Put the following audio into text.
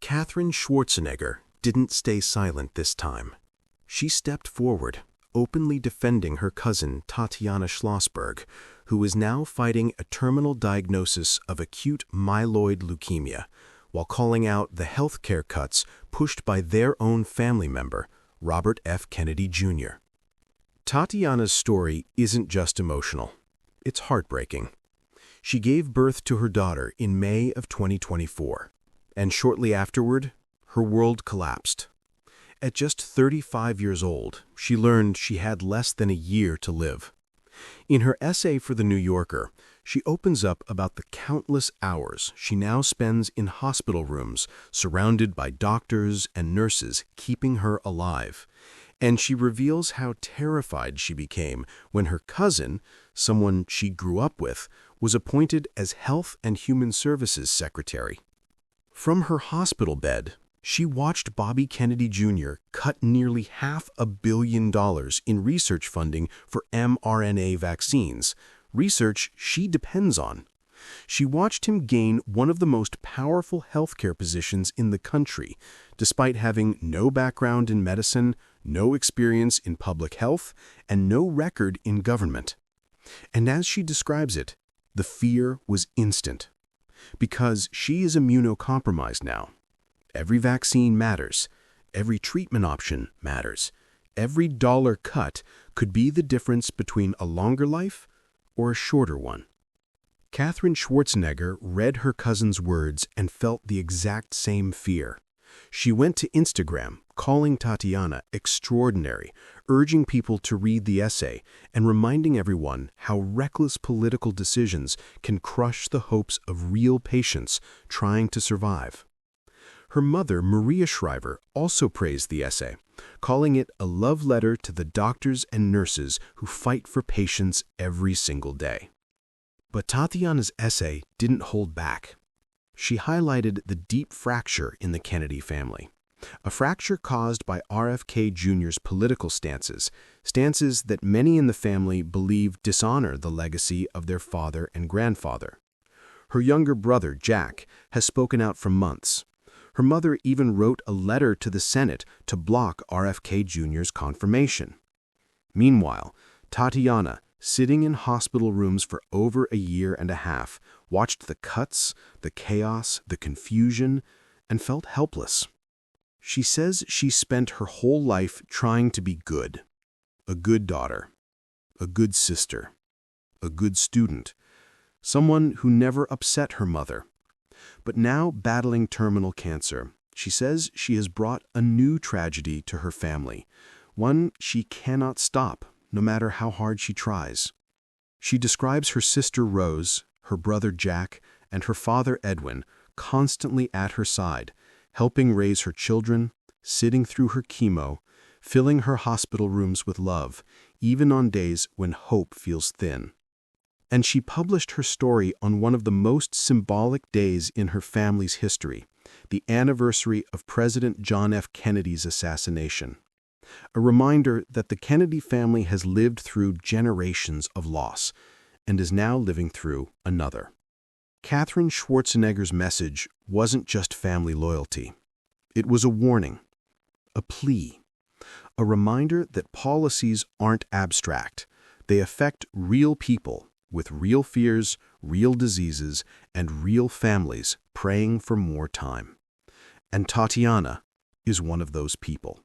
Katherine Schwarzenegger didn't stay silent this time. She stepped forward, openly defending her cousin Tatiana Schlossberg, who is now fighting a terminal diagnosis of acute myeloid leukemia, while calling out the healthcare cuts pushed by their own family member, Robert F. Kennedy Jr. Tatiana's story isn't just emotional. It's heartbreaking. She gave birth to her daughter in May of 2024, and shortly afterward, her world collapsed. At just 35 years old, she learned she had less than a year to live. In her essay for The New Yorker, she opens up about the countless hours she now spends in hospital rooms, surrounded by doctors and nurses keeping her alive. And she reveals how terrified she became when her cousin, someone she grew up with, was appointed as Health and Human Services Secretary. From her hospital bed, she watched Bobby Kennedy Jr. cut nearly $500 million in research funding for mRNA vaccines, research she depends on. She watched him gain one of the most powerful healthcare positions in the country, despite having no background in medicine, no experience in public health, and no record in government. And as she describes it, the fear was instant. Because she is immunocompromised now. Every vaccine matters. Every treatment option matters. Every dollar cut could be the difference between a longer life or a shorter one. Katherine Schwarzenegger read her cousin's words and felt the exact same fear. She went to Instagram, calling Tatiana extraordinary, urging people to read the essay and reminding everyone how reckless political decisions can crush the hopes of real patients trying to survive. Her mother, Maria Shriver, also praised the essay, calling it a love letter to the doctors and nurses who fight for patients every single day. But Tatiana's essay didn't hold back. She highlighted the deep fracture in the Kennedy family, a fracture caused by RFK Jr.'s political stances that many in the family believe dishonor the legacy of their father and grandfather. Her younger brother, Jack, has spoken out for months. Her mother even wrote a letter to the Senate to block RFK Jr.'s confirmation. Meanwhile, Tatiana, sitting in hospital rooms for over a year and a half, watched the cuts, the chaos, the confusion, and felt helpless. She says she spent her whole life trying to be good. A good daughter, a good sister, a good student, someone who never upset her mother. But now battling terminal cancer, she says she has brought a new tragedy to her family, one she cannot stop, no matter how hard she tries. She describes her sister Rose, her brother Jack, and her father Edwin constantly at her side, helping raise her children, sitting through her chemo, filling her hospital rooms with love, even on days when hope feels thin. And she published her story on one of the most symbolic days in her family's history, the anniversary of President John F. Kennedy's assassination. A reminder that the Kennedy family has lived through generations of loss and is now living through another. Katherine Schwarzenegger's message wasn't just family loyalty. It was a warning, a plea, a reminder that policies aren't abstract. They affect real people with real fears, real diseases, and real families praying for more time. And Tatiana is one of those people.